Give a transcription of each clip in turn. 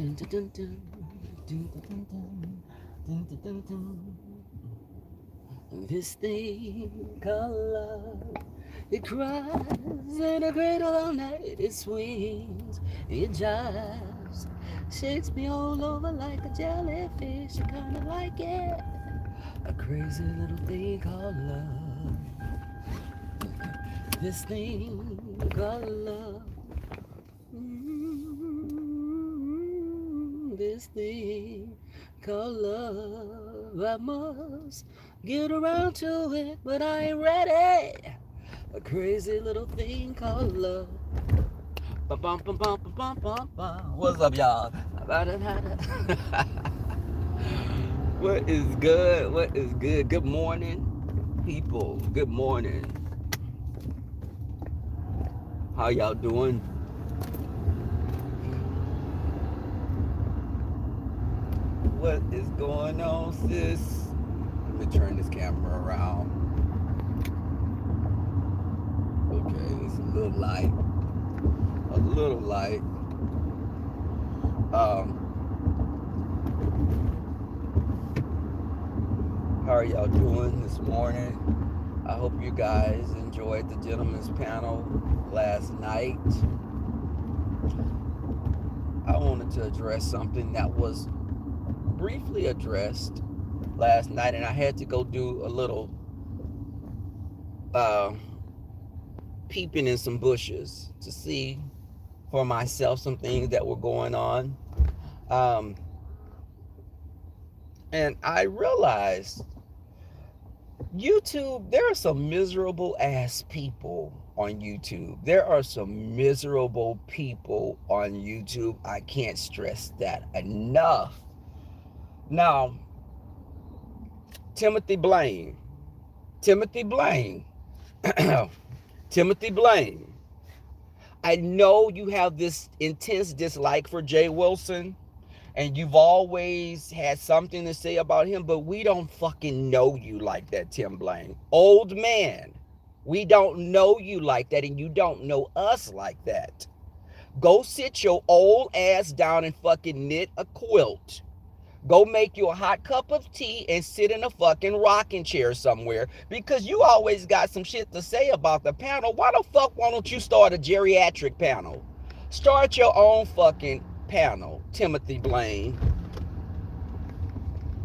This thing called love, it cries in a cradle all night, it swings, it jives, shakes me all over like a jellyfish. I kinda like it. A crazy little thing called love. This thing called love. This thing called love. I must get around to it, but I ain't ready. A crazy little thing called love. What's up, y'all? What is good? What is good? Good morning, people. Good morning. How y'all doing? What is going on, sis? Let me turn this camera around. Okay, it's a little light. A little light. How are y'all doing this morning? I hope you guys enjoyed the gentleman's panel last night. I wanted to address something that was briefly addressed last night, and I had to go do a little peeping in some bushes to see for myself some things that were going on. And I realized YouTube, there are some miserable ass people on YouTube. There are some miserable people on YouTube. I can't stress that enough. Now, Timothy Blaine. Timothy Blaine. I know you have this intense dislike for Jay Wilson, and you've always had something to say about him, but we don't fucking know you like that, Tim Blaine. Old man, we don't know you like that, and you don't know us like that. Go sit your old ass down and fucking knit a quilt. Go make you a hot cup of tea and sit in a fucking rocking chair somewhere, because you always got some shit to say about the panel. Why the fuck why don't you start a geriatric panel? Start your own fucking panel, Timothy Blaine.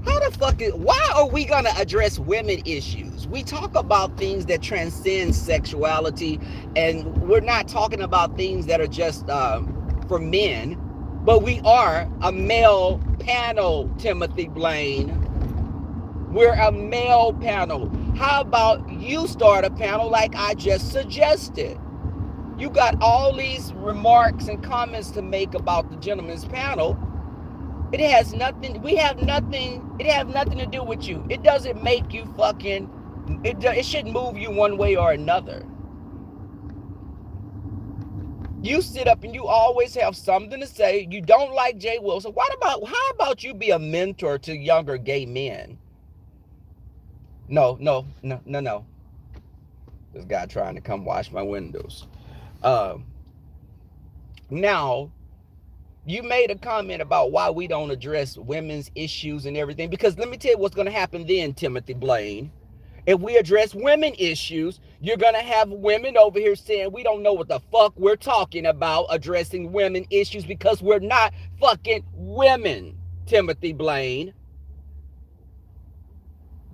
Why are we gonna address women issues? We talk about things that transcend sexuality, and we're not talking about things that are just for men, but we are a male panel, Timothy Blaine. We're a male panel. How about you start a panel like I just suggested? You got all these remarks and comments to make about the gentleman's panel. It has nothing to do with you. It doesn't make you fucking, it shouldn't move you one way or another. You sit up and you always have something to say. You don't like Jay Wilson. How about you be a mentor to younger gay men? No. This guy trying to come wash my windows. Now, you made a comment about why we don't address women's issues and everything, because let me tell you what's going to happen then, Timothy Blaine. If we address women issues, you're going to have women over here saying we don't know what the fuck we're talking about addressing women issues because we're not fucking women, Timothy Blaine.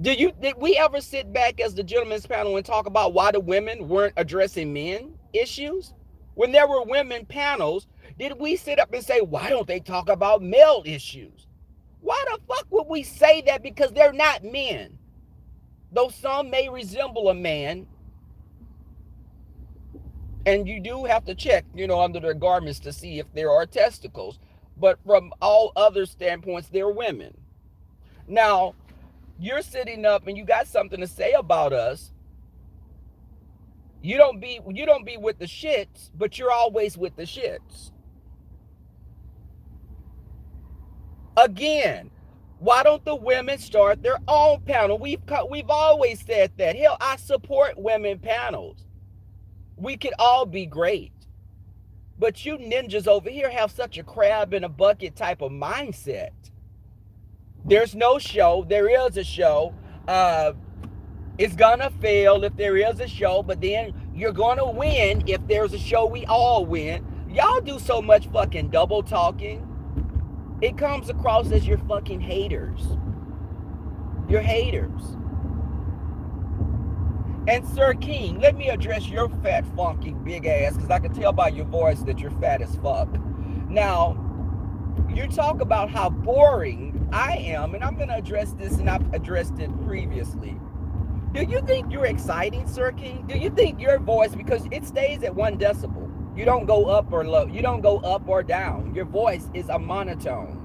Did we ever sit back as the gentleman's panel and talk about why the women weren't addressing men issues? When there were women panels, did we sit up and say, why don't they talk about male issues? Why the fuck would we say that? Because they're not men. Though some may resemble a man, and you do have to check, under their garments to see if there are testicles. But from all other standpoints, they're women. Now, you're sitting up and you got something to say about us. You don't be with the shits, but you're always with the shits. Again, why don't the women start their own panel? We've always said that. Hell, I support women panels. We could all be great. But you ninjas over here have such a crab in a bucket type of mindset. There's no show. There is a show. Uh, it's gonna fail if there is a show, but then you're gonna win if there's a show. We all win. Y'all do so much fucking double talking. It comes across as you're fucking haters. You're haters. And Sir King, let me address your fat, funky, big ass, because I can tell by your voice that you're fat as fuck. Now, you talk about how boring I am, and I'm going to address this, and I've addressed it previously. Do you think you're exciting, Sir King? Do you think your voice, because it stays at 1 decibel, you don't go up or low, you don't go up or down. Your voice is a monotone.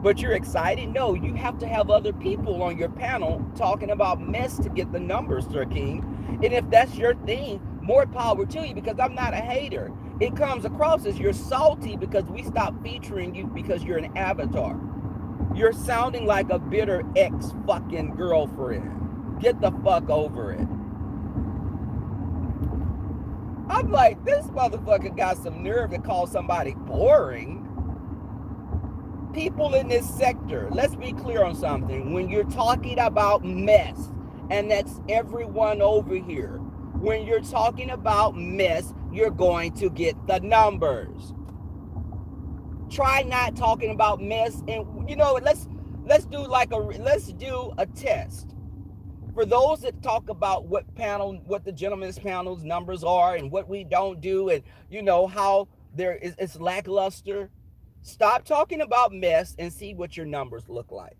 But you're excited? No, you have to have other people on your panel talking about mess to get the numbers, Sir King. And if that's your thing, more power to you, because I'm not a hater. It comes across as you're salty because we stopped featuring you because you're an avatar. You're sounding like a bitter ex-fucking girlfriend. Get the fuck over it. I'm like, this motherfucker got some nerve to call somebody boring. People in this sector, let's be clear on something. When you're talking about mess, and that's everyone over here, when you're talking about mess, you're going to get the numbers. Try not talking about mess, and you know, let's do a test. For those that talk about what the gentleman's panel's numbers are and what we don't do, and you know how it's lackluster. Stop talking about mess and see what your numbers look like.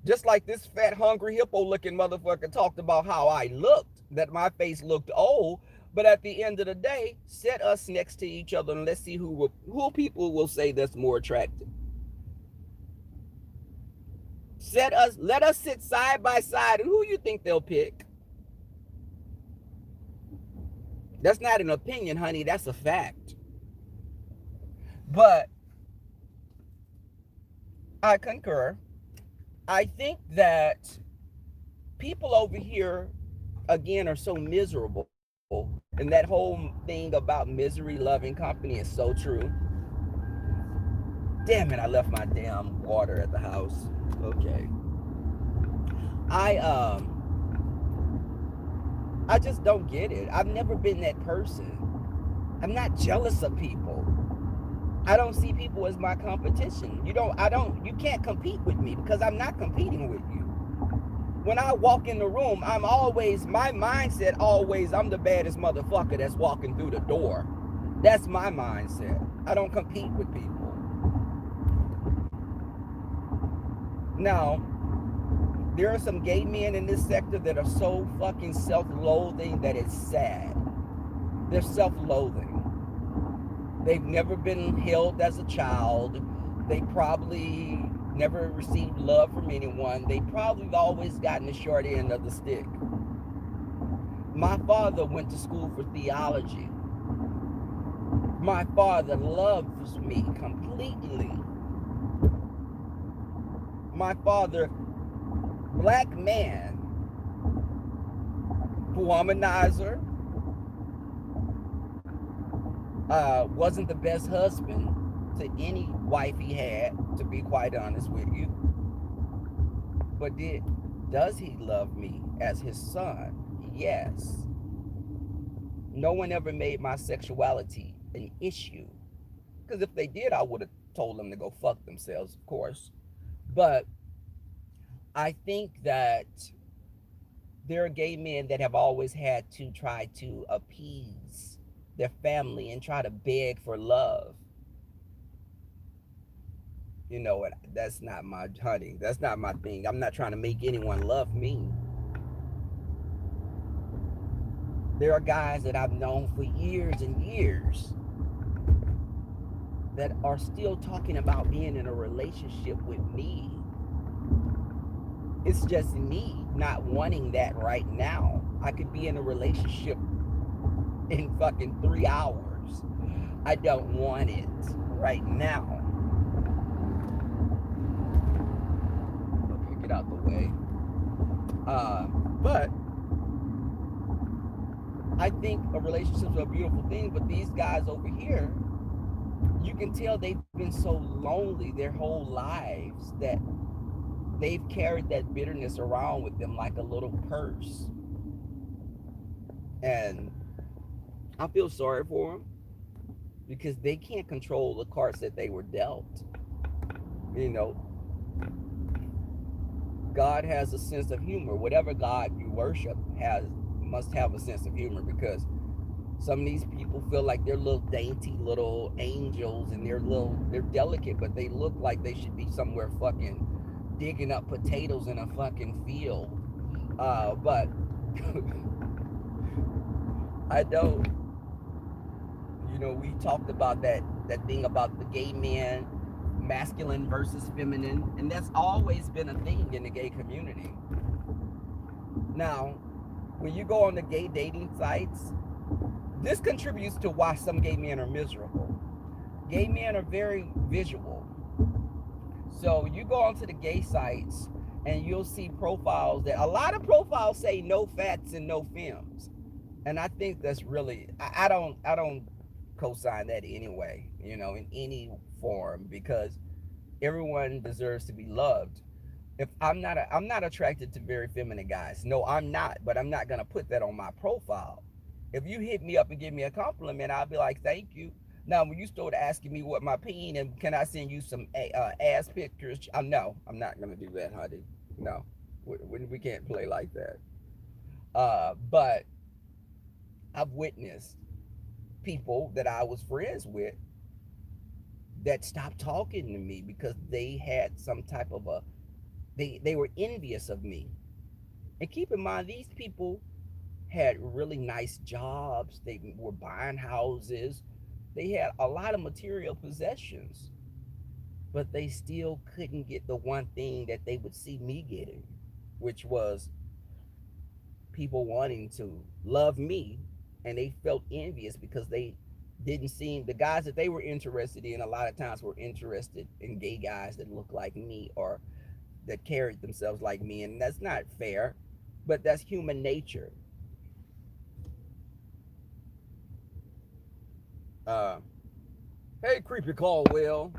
Just like this fat, hungry, hippo-looking motherfucker talked about how I looked, that my face looked old. But at the end of the day, set us next to each other and let's see who people will say that's more attractive. Let us sit side by side, and who you think they'll pick? That's not an opinion, honey. That's a fact. But I concur. I think that people over here, again, are so miserable. And that whole thing about misery loving company is so true. Damn it, I left my damn water at the house. Okay. I just don't get it. I've never been that person. I'm not jealous of people. I don't see people as my competition. You can't compete with me because I'm not competing with you. When I walk in the room, my mindset always, I'm the baddest motherfucker that's walking through the door. That's my mindset. I don't compete with people. Now, there are some gay men in this sector that are so fucking self-loathing that it's sad. They're self-loathing. They've never been held as a child. They probably never received love from anyone. They probably have always gotten the short end of the stick. My father went to school for theology. My father loves me completely. My father, black man, womanizer, wasn't the best husband to any wife he had, to be quite honest with you. But does he love me as his son? Yes. No one ever made my sexuality an issue. Because if they did, I would have told them to go fuck themselves, of course. But I think that there are gay men that have always had to try to appease their family and try to beg for love. You know what? That's not my honey. That's not my thing. I'm not trying to make anyone love me. There are guys that I've known for years and years that are still talking about being in a relationship with me. It's just me not wanting that right now. I could be in a relationship in fucking 3 hours. I don't want it right now. Okay, get out the way. But I think a relationship's a beautiful thing, but these guys over here, you can tell they've been so lonely their whole lives that they've carried that bitterness around with them like a little purse. And I feel sorry for them because they can't control the cards that they were dealt. You know, God has a sense of humor. Whatever God you worship has must have a sense of humor, because some of these people feel like they're little dainty little angels, and they're delicate, but they look like they should be somewhere fucking digging up potatoes in a fucking field. But I don't. You know, we talked about that thing about the gay man, masculine versus feminine, and that's always been a thing in the gay community. Now, when you go on the gay dating sites, this contributes to why some gay men are miserable. Gay men are very visual. So you go onto the gay sites and you'll see profiles that a lot of profiles say no fats and no femmes. And I think that's really, I don't co-sign that anyway, you know, in any form, because everyone deserves to be loved. If I'm not attracted to very feminine guys. No, I'm not, but I'm not gonna put that on my profile. If you hit me up and give me a compliment, I'll be like, thank you. Now, when you start asking me what my peen and can I send you some ass pictures, no, I'm not gonna do that, honey. No, we can't play like that. But I've witnessed people that I was friends with that stopped talking to me because they had some type of a they were envious of me. And keep in mind, these people had really nice jobs. They were buying houses. They had a lot of material possessions, but they still couldn't get the one thing that they would see me getting, which was people wanting to love me, and they felt envious because they didn't seem the guys that they were interested in a lot of times were interested in gay guys that looked like me or that carried themselves like me, and that's not fair, but that's human nature. uh Hey, Creepy Caldwell,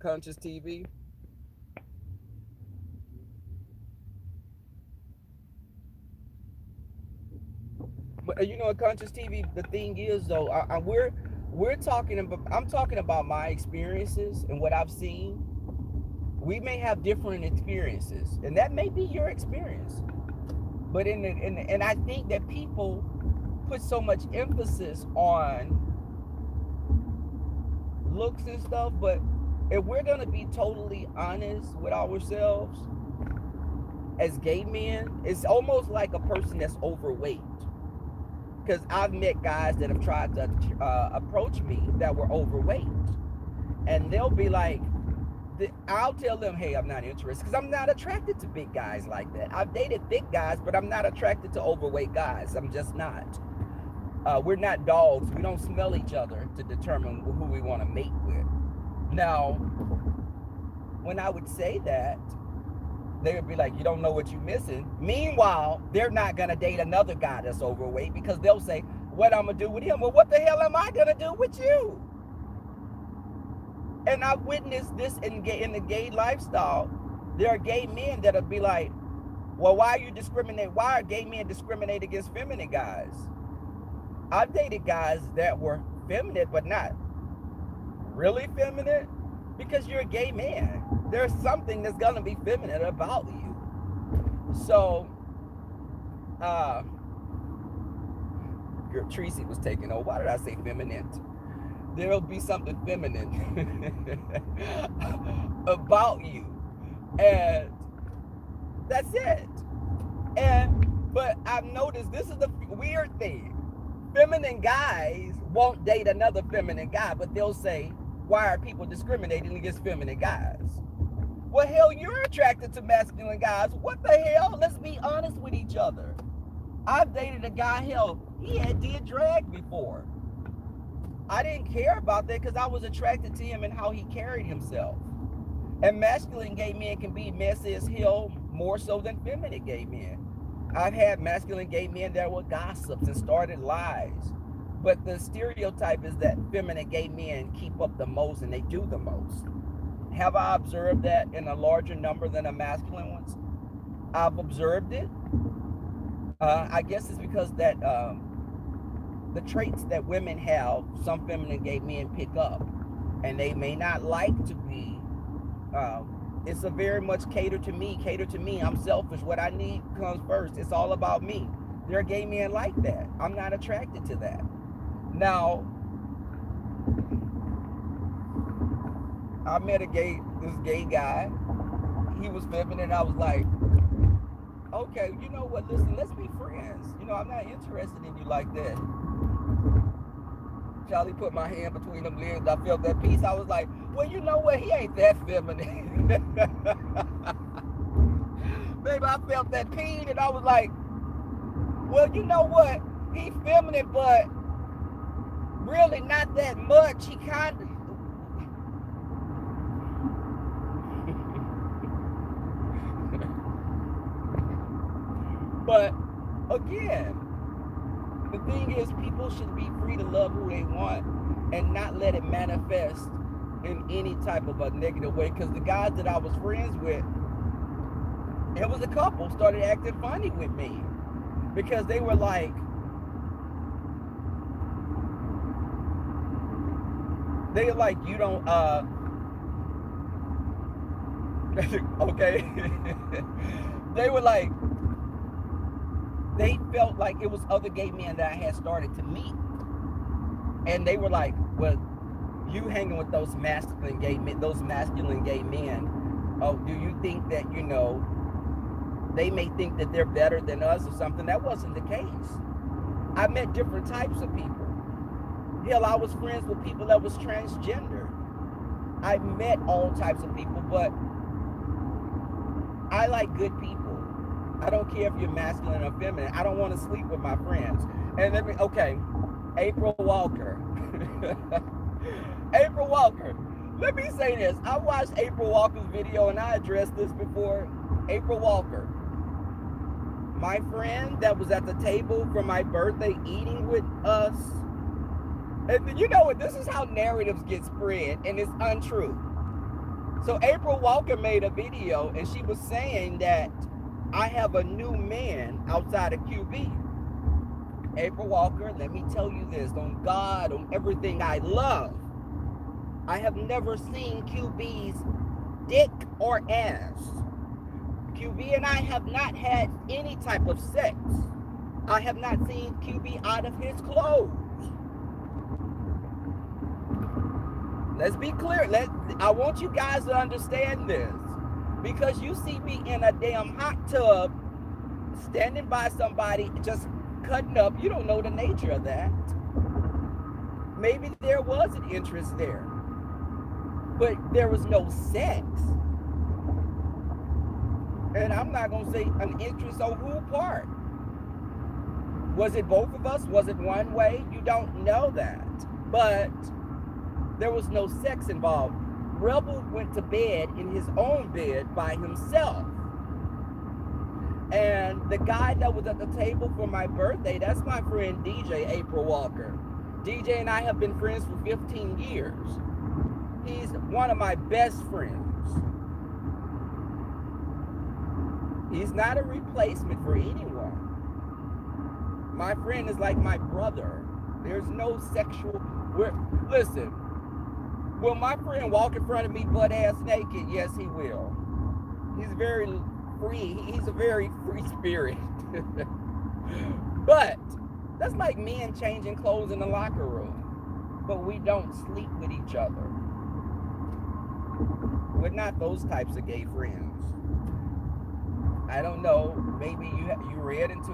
Conscious TV. But you know, Conscious TV. The thing is, though, we're talking about. I'm talking about my experiences and what I've seen. We may have different experiences, and that may be your experience. But and I think that people put so much emphasis on looks and stuff. But if we're gonna be totally honest with ourselves, as gay men, it's almost like a person that's overweight. Because I've met guys that have tried to approach me that were overweight, and they'll be like, I'll tell them, hey, I'm not interested, because I'm not attracted to big guys like that. I've dated thick guys, but I'm not attracted to overweight guys. I'm just not. We're not dogs. We don't smell each other to determine who we want to mate with. Now, when I would say that, they would be like, you don't know what you're missing. Meanwhile, they're not going to date another guy that's overweight because they'll say, what I'm going to do with him? Well, what the hell am I going to do with you? And I've witnessed this in the gay lifestyle. There are gay men that'll be like, well, why are you discriminate? Why are gay men discriminate against feminine guys? I've dated guys that were feminine, but not really feminine, because you're a gay man. There's something that's gonna be feminine about you. So, Tracy was taking over. Why did I say feminine? There'll be something feminine about you, and that's it. But I've noticed this is the weird thing. Feminine guys won't date another feminine guy, but they'll say, why are people discriminating against feminine guys? Well, hell, you're attracted to masculine guys. What the hell? Let's be honest with each other. I've dated a guy, hell, he had did drag before. I didn't care about that because I was attracted to him and how he carried himself. And masculine gay men can be messy as hell, more so than feminine gay men. I've had masculine gay men that were gossips and started lies. But the stereotype is that feminine gay men keep up the most and they do the most. Have I observed that in a larger number than the masculine ones? I've observed it. I guess it's because that the traits that women have, some feminine gay men pick up, and they may not like to be. It's a very much cater to me. Cater to me. I'm selfish. What I need comes first. It's all about me. There are gay men like that. I'm not attracted to that. Now, I met this gay guy. He was feminine. I was like, okay, you know what? Listen, let's be friends. I'm not interested in you like that. Charlie put my hand between them legs. I felt that peace. I was like, well, you know what? He ain't that feminine. Baby, I felt that pain, and I was like, well, you know what? He feminine, but really not that much. He kind of... But again, the thing is, people should be free to love who they want and not let it manifest in any type of a negative way. Because the guys that I was friends with, it was a couple, started acting funny with me because they were like, you don't, okay. They were like, they felt like it was other gay men that I had started to meet. And they were like, well, you hanging with those masculine gay men, oh, do you think that, they may think that they're better than us or something? That wasn't the case. I met different types of people. Hell, I was friends with people that was transgender. I met all types of people, but I like good people. I don't care if you're masculine or feminine. I don't want to sleep with my friends. And okay, April Walker. April Walker. Let me say this. I watched April Walker's video and I addressed this before. April Walker. My friend that was at the table for my birthday eating with us. And you know what? This is how narratives get spread, and it's untrue. So April Walker made a video and she was saying that I have a new man outside of QB. April Walker, let me tell you this, on God, on everything I love, I have never seen QB's dick or ass. QB and I have not had any type of sex. I have not seen QB out of his clothes. Let's be clear. I want you guys to understand this. Because you see me in a damn hot tub, standing by somebody, just cutting up. You don't know the nature of that. Maybe there was an interest there. But there was no sex. And I'm not going to say an interest on who part. Was it both of us? Was it one way? You don't know that. But there was no sex involved. Rebel went to bed in his own bed by himself. And the guy that was at the table for my birthday, that's my friend DJ, April Walker. DJ and I have been friends for 15 years. He's one of my best friends. He's not a replacement for anyone. My friend is like my brother. There's no sexual... Listen, will my friend walk in front of me butt-ass naked? Yes, he will. He's very free. He's a very free spirit. But that's like men changing clothes in the locker room. But we don't sleep with each other. We're not those types of gay friends. I don't know. Maybe you read into,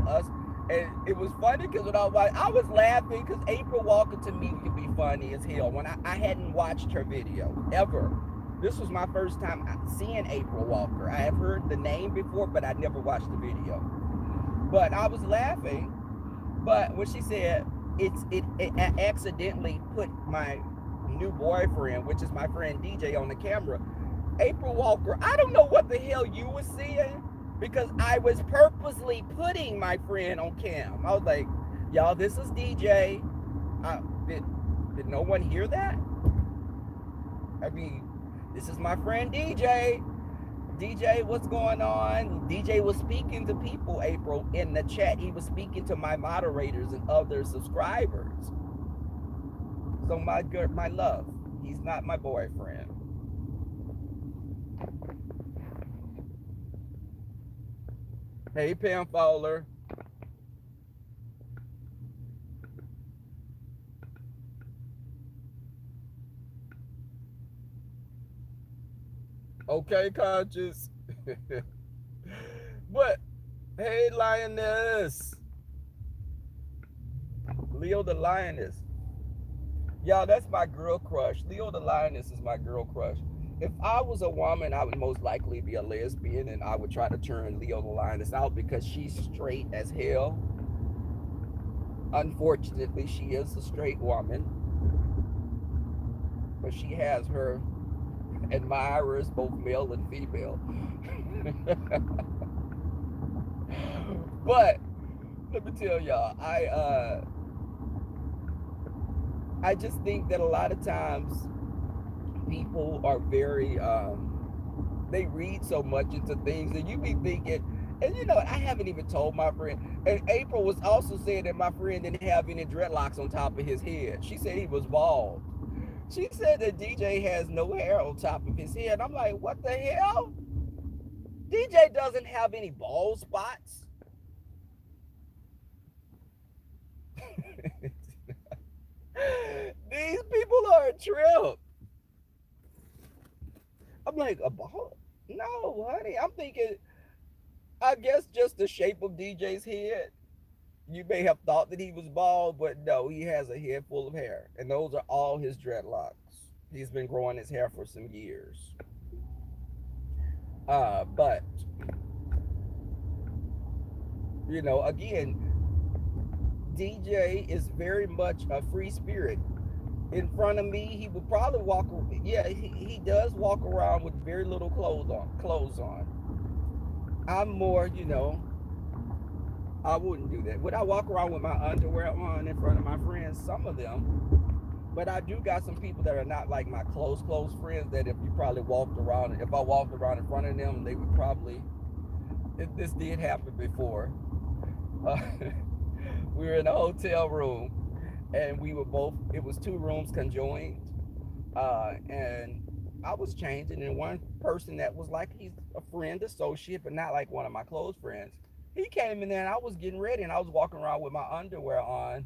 us. And it was funny because when I was laughing because April Walker to me could be funny as hell. When I hadn't watched her video ever. This was my first time seeing April Walker. I have heard the name before, but I never watched the video. But I was laughing. But when she said it accidentally put my new boyfriend, which is my friend DJ, on the camera. April Walker, I don't know what the hell you were seeing, because I was purposely putting my friend on cam. I was like, y'all, this is DJ. Uh, did, did no one hear that? I mean, this is my friend DJ. DJ, what's going on? DJ was speaking to people, April, in the chat. He was speaking to my moderators and other subscribers. So my love, he's not my boyfriend. Hey, Pam Fowler. Okay, conscious. But hey, lioness, Leo the lioness. Y'all, that's my girl crush. Leo the lioness is my girl crush. If I was a woman, I would most likely be a lesbian, and I would try to turn Leo the lioness out because she's straight as hell. Unfortunately, she is a straight woman, but she has her admirers, both male and female. But let me tell y'all, I just think that a lot of times people are very they read so much into things, and you be thinking, and you know, I haven't even told my friend. And April was also saying that my friend didn't have any dreadlocks on top of his head. She said he was bald. She said that DJ has no hair on top of his head. I'm like, what the hell? DJ doesn't have any bald spots. These people are a trip. I'm like, a bald? No, honey. I'm thinking, I guess just the shape of DJ's head. You may have thought that he was bald, but no, he has a head full of hair. And those are all his dreadlocks. He's been growing his hair for some years. But you know, again, DJ is very much a free spirit. In front of me, he would probably walk. Yeah, he does walk around with very little clothes on. Clothes on. I'm more, you know, I wouldn't do that. Would I walk around with my underwear on in front of my friends? Some of them. But I do got some people that are not like my close friends that if you probably walked around, if I walked around in front of them, they would probably, this did happen before. Uh, we were in a hotel room and we were both, it was two rooms conjoined. And I was changing, and one person that was like, he's a friend, associate, but not like one of my close friends. He came in there and I was getting ready and I was walking around with my underwear on.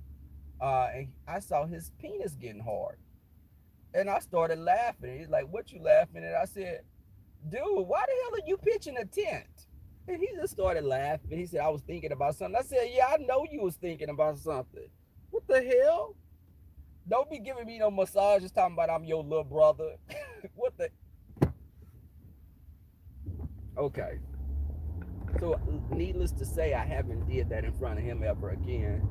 And I saw his penis getting hard. And I started laughing. He's like, what you laughing at? I said, dude, why the hell are you pitching a tent? And he just started laughing. He said, I was thinking about something. I said, yeah, I know you was thinking about something. What the hell? Don't be giving me no massages talking about I'm your little brother. What the? Okay. So needless to say, I haven't did that in front of him ever again.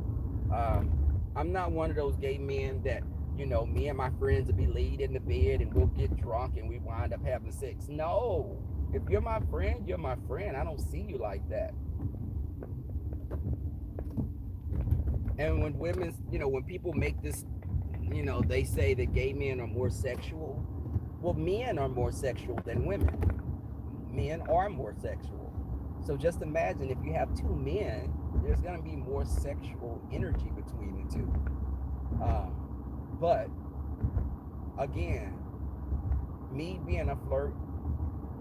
I'm not one of those gay men that, you know, me and my friends will be laid in the bed and we'll get drunk and we wind up having sex. No. If you're my friend, you're my friend. I don't see you like that. And when women, you know, when people make this, you know, they say that gay men are more sexual. Well, men are more sexual than women. Men are more sexual. So just imagine if you have two men, there's going to be more sexual energy between the two. But again, me being a flirt,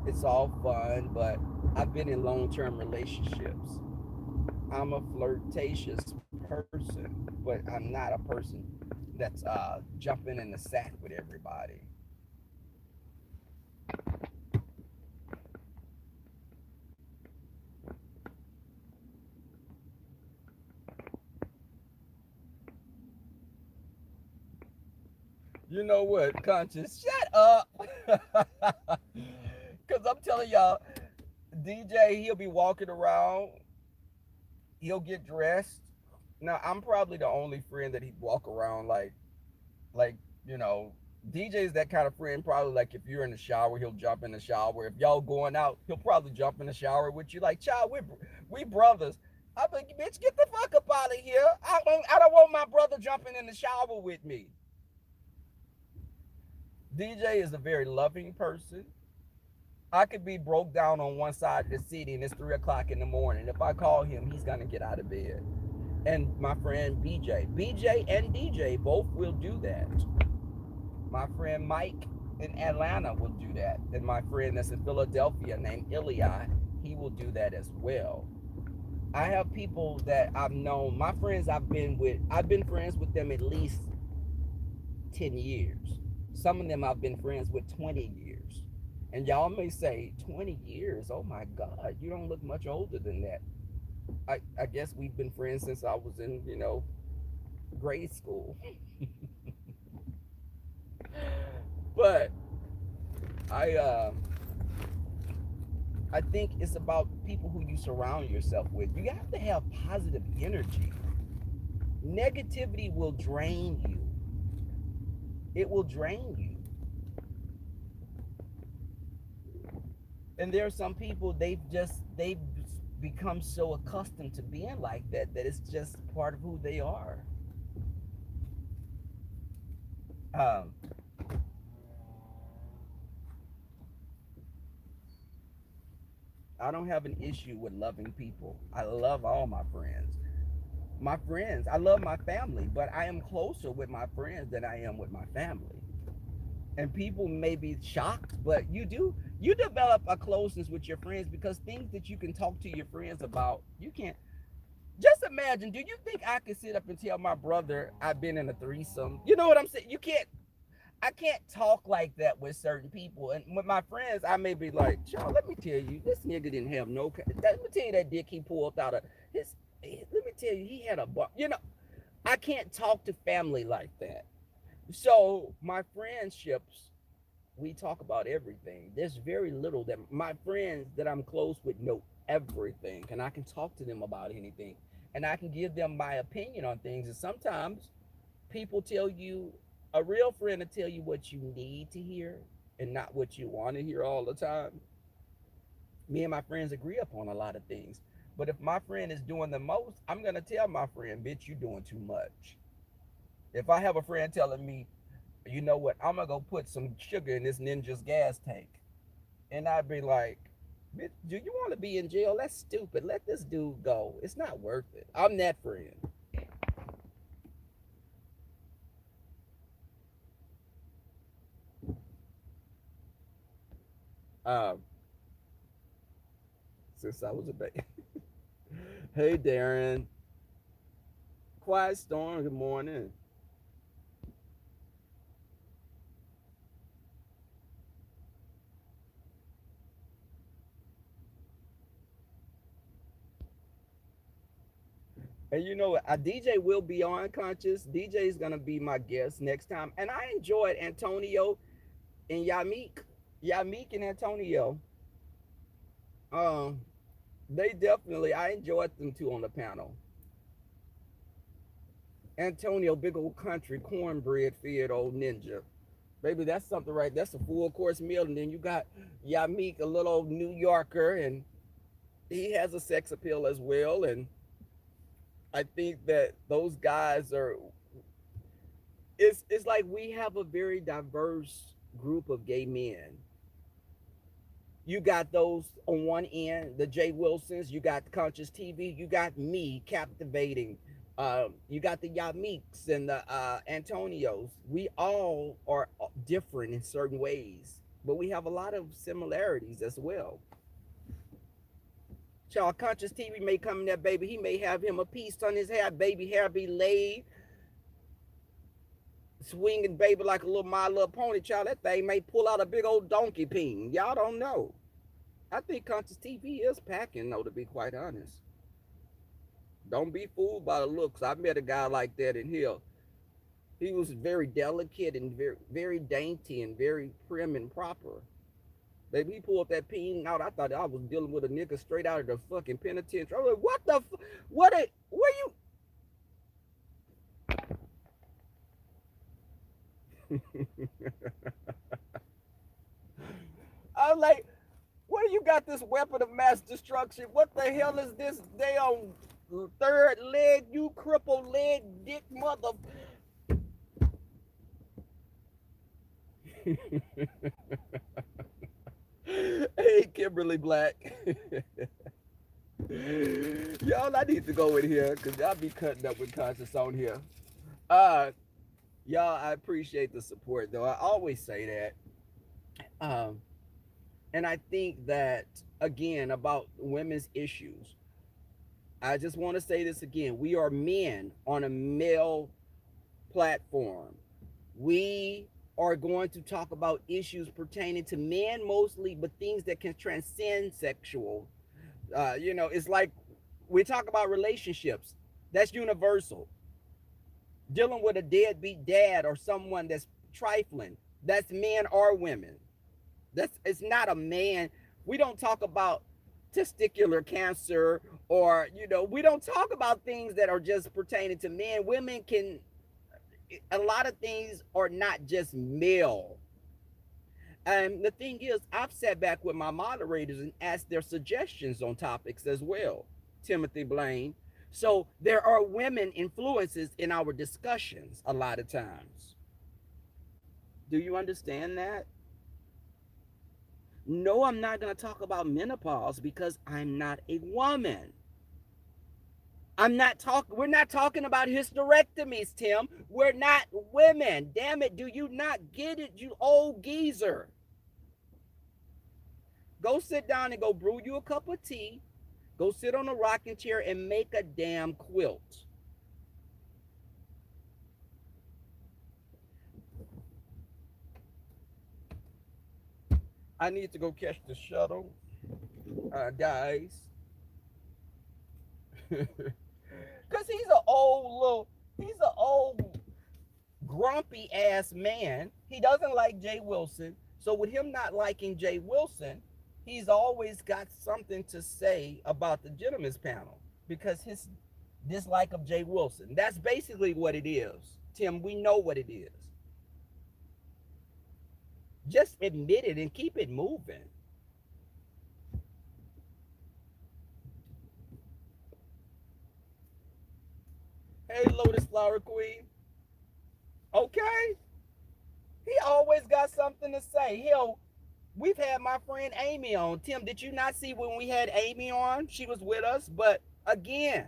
it's all fun, but I've been in long-term relationships. I'm a flirtatious person, but I'm not a person that's jumping in the sack with everybody. You know what, conscious? Shut up. Because I'm telling y'all, DJ, he'll be walking around, he'll get dressed. Now, I'm probably the only friend that he'd walk around like, you know, DJ is that kind of friend, probably like if you're in the shower, he'll jump in the shower. If y'all going out, he'll probably jump in the shower with you. Like, child, we brothers. I'm like, bitch, get the fuck up out of here. I don't want my brother jumping in the shower with me. DJ is a very loving person. I could be broke down on one side of the city and it's 3 o'clock in the morning. If I call him, he's gonna get out of bed. And my friend BJ and DJ both will do that. My friend Mike in Atlanta will do that. And my friend that's in Philadelphia named Ilya, he will do that as well. I have people that I've known, my friends I've been friends with them at least 10 years. Some of them I've been friends with 20 years. And y'all may say, 20 years? Oh my God, you don't look much older than that. I guess we've been friends since I was in, grade school. But I uh I think it's about people who you surround yourself with. You have to have positive energy. Negativity will drain you. It will drain you. And there are some people they've become so accustomed to being like that that it's just part of who they are. Um, I don't have an issue with loving people. I love all my friends. My friends, I love my family, but I am closer with my friends than I am with my family. And people may be shocked, but you develop a closeness with your friends because things that you can talk to your friends about, you can't. Just imagine, do you think I could sit up and tell my brother I've been in a threesome? You know what I'm saying? You can't. I can't talk like that with certain people. And with my friends, I may be like, "Y'all, let me tell you, this nigga didn't have no. Let me tell you that dick he pulled out of his. Let me tell you, he had a bar. I can't talk to family like that. So my friendships, we talk about everything. There's very little that my friends that I'm close with know everything, and I can talk to them about anything, and I can give them my opinion on things. And sometimes people tell you, a real friend will tell you what you need to hear and not what you want to hear all the time. Me and my friends agree upon a lot of things. But if my friend is doing the most, I'm going to tell my friend, bitch, you doing too much. If I have a friend telling me, you know what, I'm going to go put some sugar in this ninja's gas tank. And I'd be like, bitch, do you want to be in jail? That's stupid. Let this dude go. It's not worth it. I'm that friend. Um, since I was a baby. Hey, Darren. Quiet Storm, good morning. And you know what? DJ will be on conscious. DJ is gonna be my guest next time. And I enjoyed Antonio and Yamik. Yamik and Antonio. Um, they definitely I enjoyed them too on the panel. Antonio, big old country, cornbread fed old ninja. Baby, that's something right. That's a full course meal. And then you got Yamik, a little old New Yorker, and he has a sex appeal as well. And I think that those guys are it's like we have a very diverse group of gay men. You got those on one end, the Jay Wilsons, you got Conscious TV, you got me captivating. You got the Yamiks and the Antonios. We all are different in certain ways, but we have a lot of similarities as well. Child Conscious TV may come in there, baby. He may have him a piece on his hair, baby hair be laid, swinging baby like a little My Little Pony. Child, that thing may pull out a big old donkey peen. Y'all don't know. I think Conscious TV is packing, though, to be quite honest. Don't be fooled by the looks. I met a guy like that in here. He was very delicate and very dainty and very prim and proper. Baby, he pulled that peen out. I thought I was dealing with a nigga straight out of the fucking penitentiary. I was like, what the what a where you I'm like, what do you got this weapon of mass destruction? What the hell is this damn third leg, you crippled leg dick mother? Hey, Kimberly Black. Y'all, I need to go in here because I'll be cutting up with conscious on here. Uh, y'all, I appreciate the support though. I always say that. And I think that again about women's issues. I just want to say this again. We are men on a male platform. We are going to talk about issues pertaining to men mostly, but things that can transcend sexual. It's like we talk about relationships. That's universal. Dealing with a deadbeat dad or someone that's trifling. That's men or women. That's it's not a man. We don't talk about testicular cancer or we don't talk about things that are just pertaining to men. Women can a lot of things are not just male. And the thing is, I've sat back with my moderators and asked their suggestions on topics as well, Timothy Blaine. So there are women influences in our discussions a lot of times. Do you understand that? No, I'm not going to talk about menopause because I'm not a woman. We're not talking about hysterectomies, Tim. We're not women. Damn it, do you not get it, you old geezer? Go sit down and go brew you a cup of tea. Go sit on a rocking chair and make a damn quilt. I need to go catch the shuttle, guys. Because he's an old grumpy ass man. He doesn't like Jay Wilson. So with him not liking Jay Wilson, he's always got something to say about the gentleman's panel because his dislike of Jay Wilson. That's basically what it is. Tim, we know what it is. Just admit it and keep it moving. Hey, Lotus Flower Queen. Okay. He always got something to say. We've had my friend Amy on. Tim, did you not see when we had Amy on? She was with us. But again,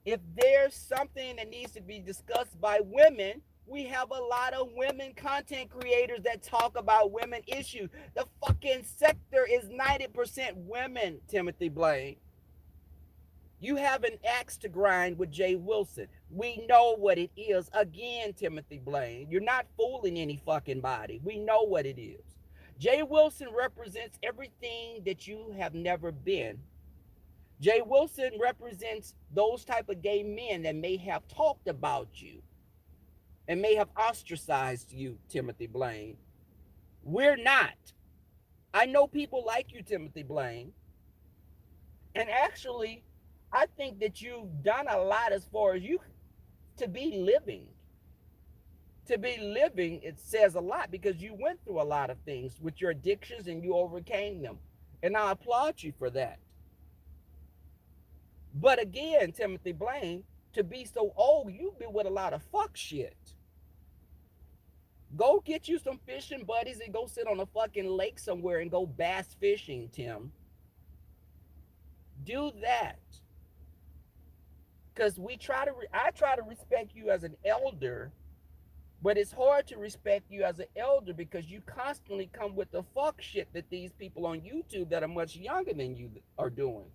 if there's something that needs to be discussed by women, we have a lot of women content creators that talk about women issues. The fucking sector is 90% women, Timothy Blaine. You have an axe to grind with Jay Wilson. We know what it is. Again, Timothy Blaine, you're not fooling any fucking body. We know what it is. Jay Wilson represents everything that you have never been. Jay Wilson represents those type of gay men that may have talked about you and may have ostracized you, Timothy Blaine. We're not. I know people like you, Timothy Blaine. And actually, I think that you've done a lot as far as you to be living. To be living, it says a lot because you went through a lot of things with your addictions and you overcame them. And I applaud you for that. But again, Timothy Blaine, to be so old, you've been with a lot of fuck shit. Go get you some fishing buddies and go sit on a fucking lake somewhere and go bass fishing, Tim. Do that. Because I try to respect you as an elder, but it's hard to respect you as an elder because you constantly come with the fuck shit that these people on YouTube that are much younger than you are doing.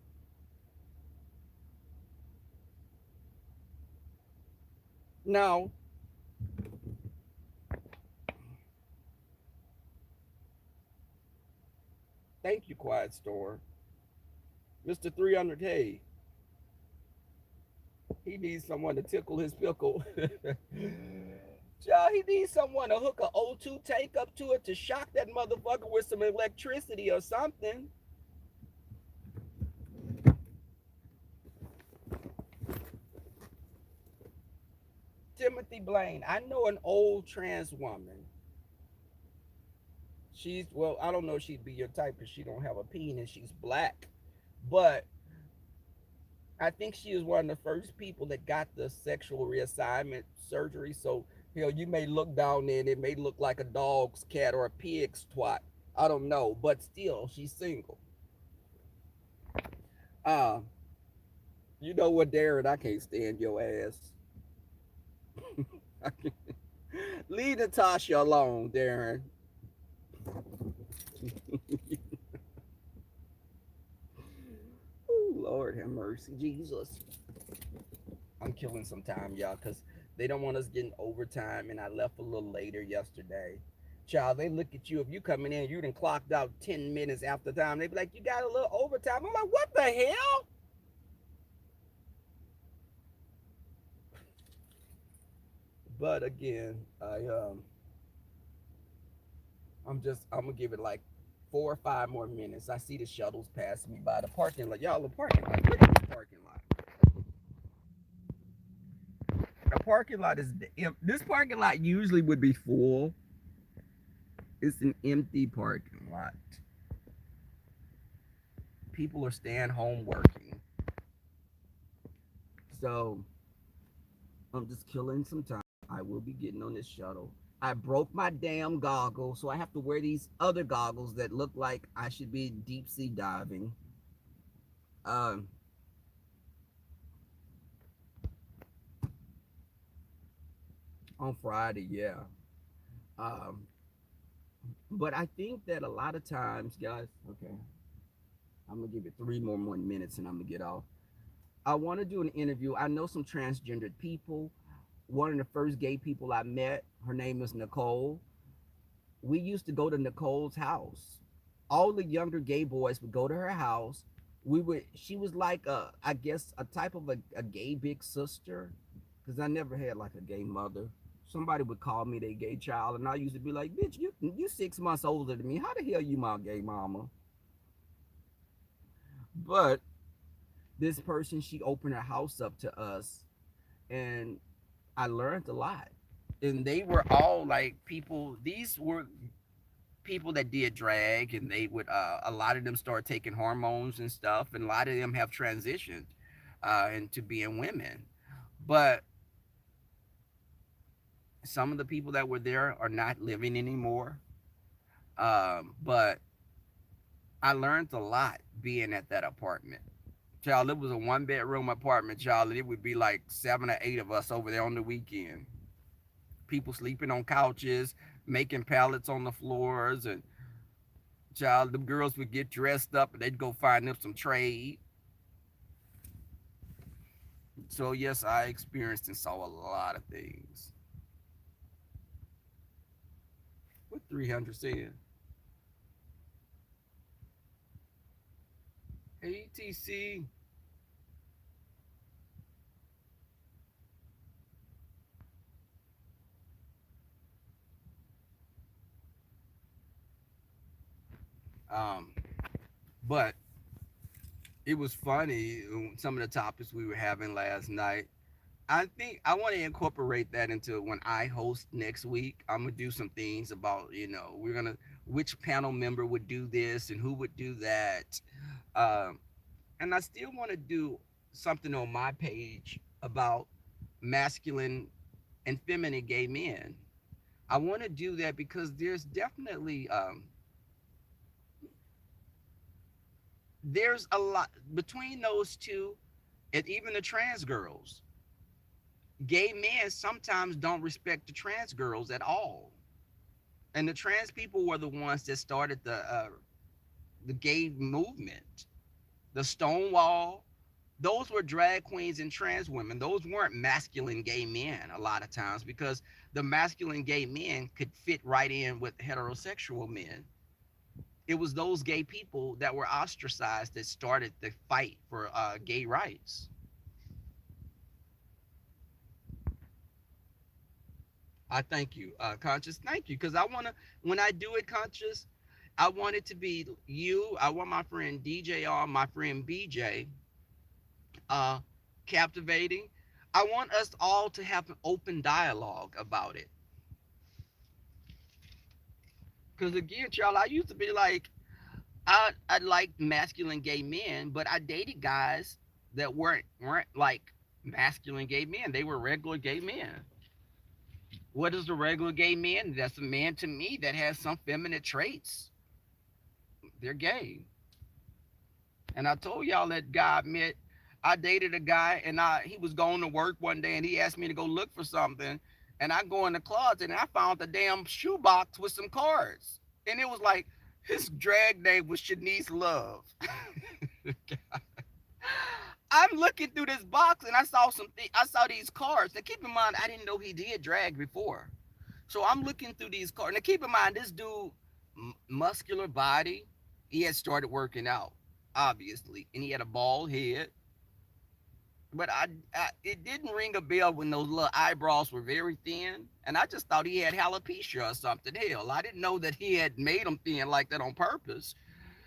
Now, thank you, Quiet Storm. Mr. 300K. He needs someone to tickle his pickle. Child, he needs someone to hook a O2 tank up to it to shock that motherfucker with some electricity or something. Timothy Blaine. I know an old trans woman. She's, well, I don't know if she'd be your type because she don't have a penis. She's black, but I think she is one of the first people that got the sexual reassignment surgery. So, you may look down there and it may look like a dog's cat or a pig's twat. I don't know, but still, she's single. Uh, you know what, Darren? I can't stand your ass. Leave Natasha alone, Darren. Oh, Lord have mercy, Jesus. I'm killing some time, y'all, because they don't want us getting overtime, and I left a little later yesterday. Child, they look at you. If you coming in, you done clocked out 10 minutes after time. They be like, you got a little overtime. I'm like, what the hell? But again, I'm gonna give it like 4 or 5 more minutes. I see the shuttles passing me by the parking lot. Y'all, the parking lot. Look at this parking lot. The parking lot is this parking lot usually would be full. It's an empty parking lot. People are staying home working. So I'm just killing some time. I will be getting on this shuttle. I broke my damn goggles, so I have to wear these other goggles that look like I should be deep sea diving. Um, on Friday, yeah. Um, but I think that a lot of times, guys. Okay, I'm gonna give it 3 more minutes and I'm gonna get off. I want to do an interview. I know some transgendered people. One of the first gay people I met, her name is Nicole. We used to go to Nicole's house. All the younger gay boys would go to her house. She was like I guess a type of a gay big sister, because I never had like a gay mother. Somebody would call me their gay child, and I used to be like, "Bitch, you 6 months older than me. How the hell you my gay mama?" But this person, she opened her house up to us, and I learned a lot. And they were all like people. These were people that did drag, and they would a lot of them start taking hormones and stuff, and a lot of them have transitioned into being women. But some of the people that were there are not living anymore. But I learned a lot being at that apartment. Child, it was a 1 bedroom apartment, child. It would be like 7 or 8 of us over there on the weekend. People sleeping on couches, making pallets on the floors, and child, the girls would get dressed up and they'd go find them some trade. So yes, I experienced and saw a lot of things. What 300 said? Hey, ETC. Um, but it was funny, some of the topics we were having last night. I think I want to incorporate that into when I host next week. I'm gonna do some things about, we're gonna, which panel member would do this and who would do that. Um, and I still want to do something on my page about masculine and feminine gay men. I want to do that because there's definitely there's a lot between those two, and even the trans girls. Gay men sometimes don't respect the trans girls at all, and the trans people were the ones that started the gay movement, the Stonewall. Those were drag queens and trans women. Those weren't masculine gay men a lot of times, because the masculine gay men could fit right in with heterosexual men. It was those gay people that were ostracized that started the fight for gay rights. I thank you, Conscious. Thank you, because I want to. When I do it, Conscious, I want it to be you. I want my friend DJR, my friend BJ, uh, captivating. I want us all to have an open dialogue about it. Because again, y'all, I used to be like, I liked masculine gay men, but I dated guys that weren't like masculine gay men. They were regular gay men. What is a regular gay man? That's a man to me that has some feminine traits. They're gay. And I told y'all that guy I met. I dated a guy and I he was going to work one day and he asked me to go look for something. And I go in the closet and I found the damn shoebox with some cards. And it was like his drag name was Shanice Love. I'm looking through this box and I saw these cards. Now keep in mind I didn't know he did drag before. So I'm looking through these cards. Now keep in mind this dude muscular body. He had started working out, obviously, and he had a bald head. But it didn't ring a bell when those little eyebrows were very thin, and I just thought he had alopecia or something. Hell, I didn't know that he had made them thin like that on purpose.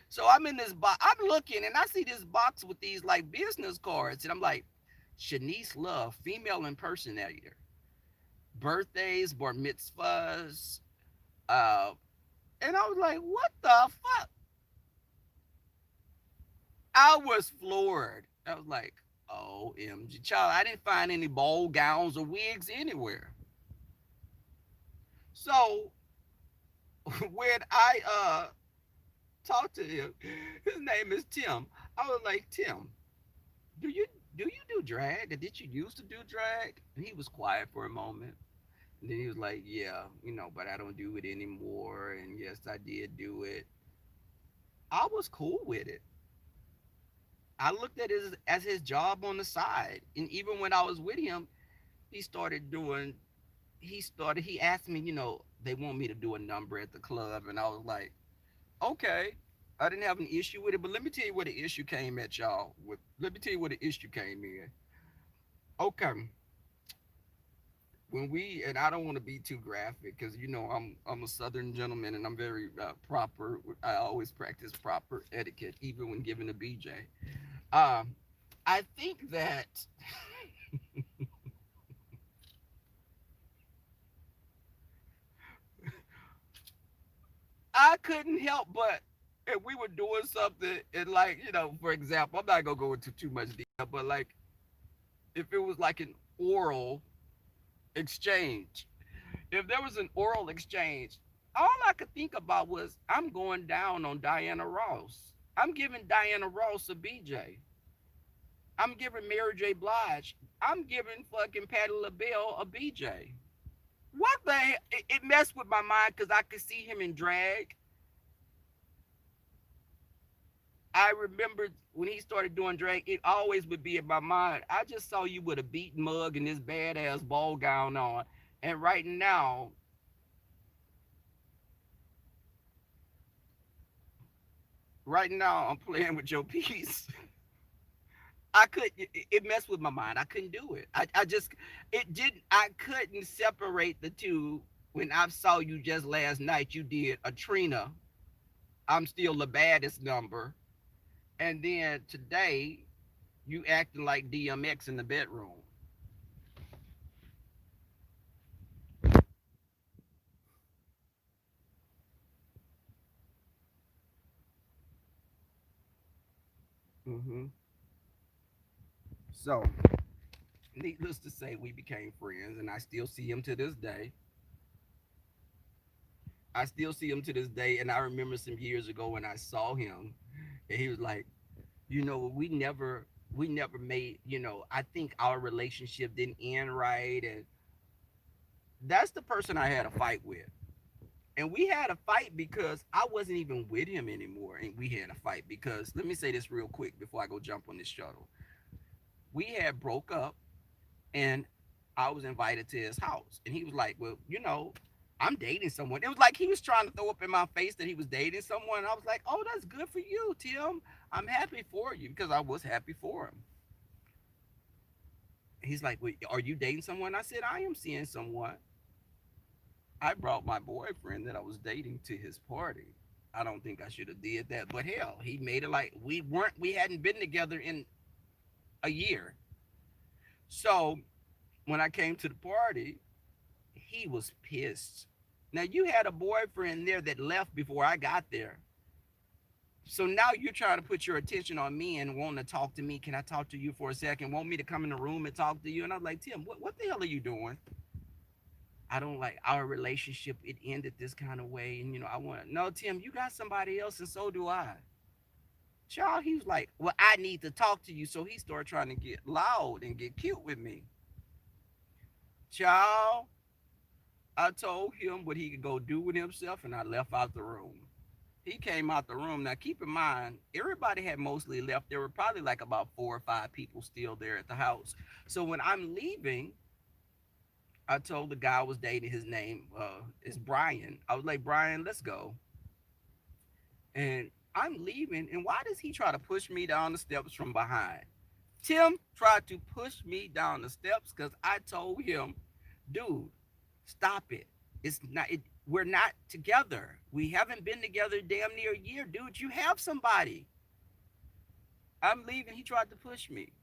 So I'm in this box. I'm looking, and I see this box with these like business cards, and I'm like, Shanice Love, female impersonator, birthdays, bar mitzvahs, uh, and I was like, what the fuck? I was floored. I was like, OMG. Child, I didn't find any ball gowns or wigs anywhere. So when I talked to him, his name is Tim. I was like, Tim, do you do drag? Or did you used to do drag? And he was quiet for a moment. And then he was like, yeah, but I don't do it anymore. And yes, I did do it. I was cool with it. I looked at it as his job on the side. And even when I was with him, he started doing, he asked me, they want me to do a number at the club. And I was like, okay. I didn't have an issue with it. But let me tell you where the issue came at, y'all. Let me tell you where the issue came in. Okay. And I don't want to be too graphic because, I'm a Southern gentleman and I'm very proper. I always practice proper etiquette, even when giving a BJ. Um, I think that I couldn't help but if we were doing something and like, for example, I'm not gonna go into too much detail, but like if it was like an oral exchange, if there was an oral exchange, all I could think about was I'm going down on Diana Ross. I'm giving Diana Ross a BJ. I'm giving Mary J. Blige. I'm giving fucking Patti LaBelle a BJ. What the hell? It messed with my mind because I could see him in drag. I remember when he started doing drag, it always would be in my mind. I just saw you with a beaten mug and this badass ball gown on. And right now, I'm playing with your piece. It messed with my mind. I couldn't do it. I just, it didn't, I couldn't separate the two. When I saw you just last night, you did a Trina, I'm still the baddest number. And then today, you acting like DMX in the bedroom. Mm-hmm. So, needless to say, we became friends, and I still see him to this day. I still see him to this day, and I remember some years ago when I saw him, and he was like, we never made, I think our relationship didn't end right, and that's the person I had a fight with. And we had a fight because I wasn't even with him anymore, and we had a fight because let me say this real quick before I go jump on this shuttle. We had broke up and I was invited to his house. And he was like, well, I'm dating someone. It was like he was trying to throw up in my face that he was dating someone. I was like, oh, that's good for you, Tim. I'm happy for you because I was happy for him. He's like, well, are you dating someone? I said, I am seeing someone. I brought my boyfriend that I was dating to his party. I don't think I should have did that, but hell, he made it like we hadn't been together in a year. So When I came to the party, he was pissed. Now you had a boyfriend there that left before I got there. So now you're trying to put your attention on me and wanting to talk to me. Can I talk to you for a second? Want me to come in the room and talk to you? And I'm like, Tim, what the hell are you doing? I don't like our relationship. It ended this kind of way. And, I want, no, Tim, you got somebody else, and so do I. Child, he was like, well, I need to talk to you. So he started trying to get loud and get cute with me. Child, I told him what he could go do with himself, and I left out the room. He came out the room. Now, keep in mind, everybody had mostly left. There were probably like about 4 or 5 people still there at the house. So when I'm leaving, I told the guy I was dating, his name is Brian. I was like, Brian, let's go. And I'm leaving. And why does he try to push me down the steps from behind? Tim tried to push me down the steps because I told him, dude, stop it. It's not, we're not together. We haven't been together damn near a year, dude. You have somebody. I'm leaving. He tried to push me.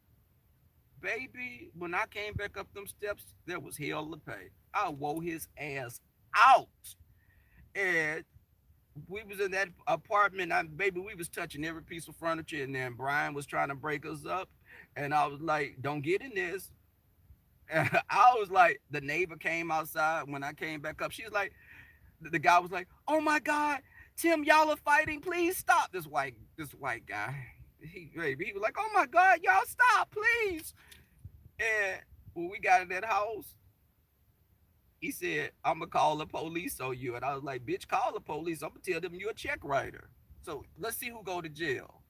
Baby, when I came back up them steps, there was hell to pay. I wore his ass out. And we was in that apartment. Baby, we was touching every piece of furniture in there. And Brian was trying to break us up. And I was like, don't get in this. And I was like, the neighbor came outside. When I came back up, she was like, the guy was like, oh my God, Tim, y'all are fighting. Please stop. This white guy. He was like, oh my God, y'all stop, please. And when we got in that house, he said, I'm gonna call the police on you. And I was like, bitch, call the police. I'm gonna tell them you're a check writer. So let's see who go to jail.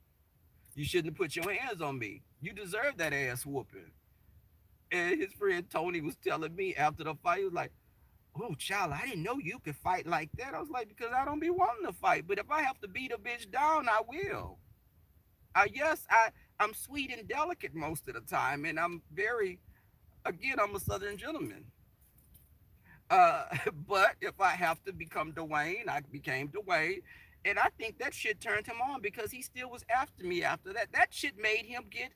You shouldn't have put your hands on me. You deserve that ass whooping. And his friend Tony was telling me after the fight, he was like, oh, child, I didn't know you could fight like that. I was like, because I don't be wanting to fight. But if I have to beat a bitch down, I will. I'm sweet and delicate most of the time. And I'm a Southern gentleman. But if I have to become Dwayne, I became Dwayne. And I think that shit turned him on because he still was after me after that. That shit made him get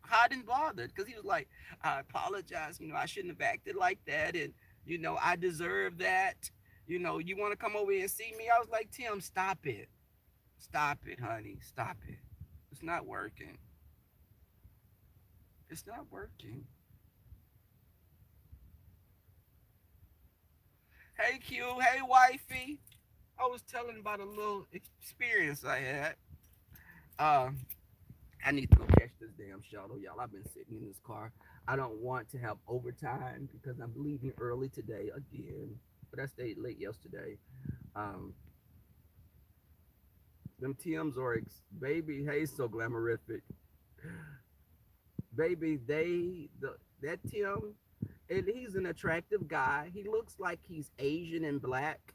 hot and bothered because he was like, I apologize. I shouldn't have acted like that. And, I deserve that. You want to come over here and see me? I was like, Tim, stop it. Stop it, honey. Stop it. It's not working. It's not working. Hey, Q. Hey, wifey. I was telling about a little experience I had. Uh, I need to go catch this damn shuttle, y'all. I've been sitting in this car. I don't want to have overtime because I'm leaving early today again. But I stayed late yesterday. Um, them Tims are baby. Hey, so glamourific, baby. That Tim, and he's an attractive guy. He looks like he's Asian and black.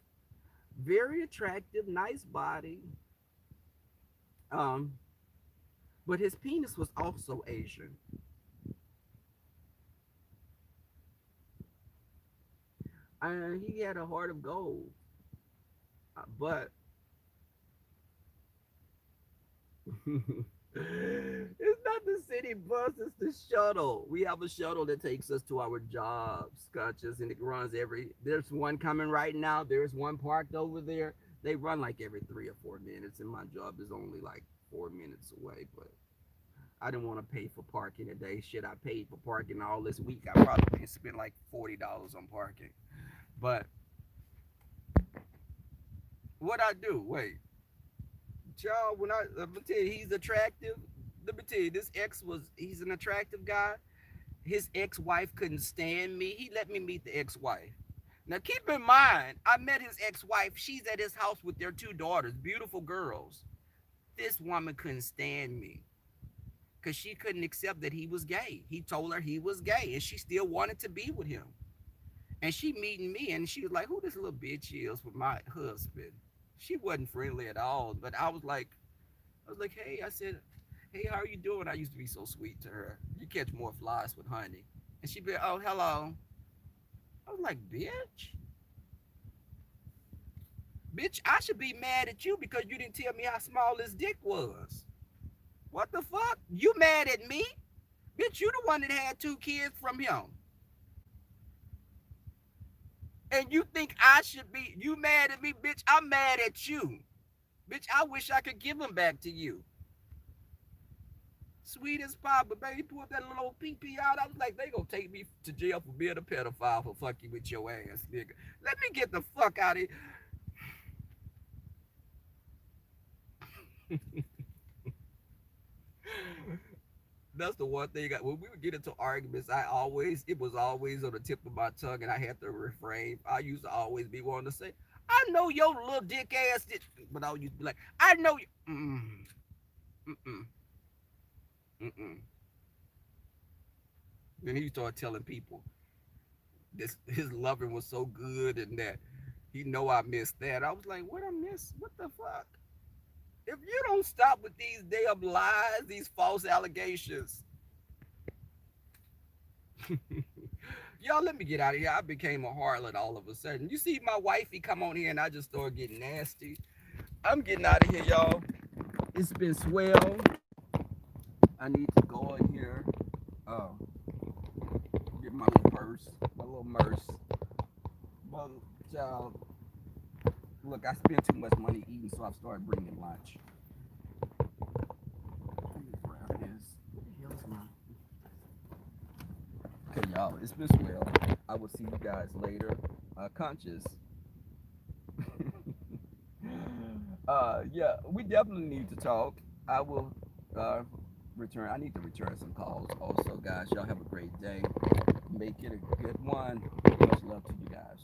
Very attractive, nice body. Um, but his penis was also Asian. And he had a heart of gold. But it's not the city bus, it's the shuttle. We have a shuttle that takes us to our jobs, scotches, and it runs there's one coming right now. There's one parked over there. They run like every 3 or 4 minutes, and my job is only like 4 minutes away. But I didn't want to pay for parking today. Shit, I paid for parking all this week. I probably spent like $40 on parking. But what I do? Wait, y'all. Let me tell you, he's attractive. Let me tell you, he's an attractive guy. His ex-wife couldn't stand me. He let me meet the ex-wife. Now keep in mind, I met his ex-wife. She's at his house with their 2 daughters, beautiful girls. This woman couldn't stand me because she couldn't accept that he was gay. He told her he was gay, and she still wanted to be with him. And she meeting me, and she was like, who this little bitch is with my husband? She wasn't friendly at all, but I was like, hey, I said, hey, how are you doing? I used to be so sweet to her. You catch more flies with honey. And she'd be, oh, hello. I was like, bitch, I should be mad at you because you didn't tell me how small his dick was. What the fuck? You mad at me? Bitch, you the one that had 2 kids from him. And you think I should be, you mad at me, bitch? I'm mad at you. Bitch, I wish I could give them back to you. Sweet as pie, but baby pulled that little old pee out. I was like, they gonna take me to jail for being a pedophile for fucking with your ass, nigga. Let me get the fuck out of here. That's the one thing. When we would get into arguments, it was always on the tip of my tongue, and I had to refrain. I used to always be wanting to say, I know your little dick ass did, but I used to be like, I know you. Mm-mm, mm-mm. Then he started telling people this his loving was so good and that he know I missed that. I was like, what I miss? What the fuck? If you don't stop with these damn lies, these false allegations, y'all, let me get out of here. I became a harlot all of a sudden. You see my wifey come on here and I just started getting nasty. I'm getting out of here, y'all. It's been swell. I need to go in here. Uh, get my little purse, my little merce. But, child, look, I spent too much money eating, so I've started bringing lunch. Okay, y'all, it's been swell. I will see you guys later. Conscious. Yeah, we definitely need to talk. I will return. I need to return some calls. Also, guys, y'all have a great day. Make it a good one. Much love to you guys.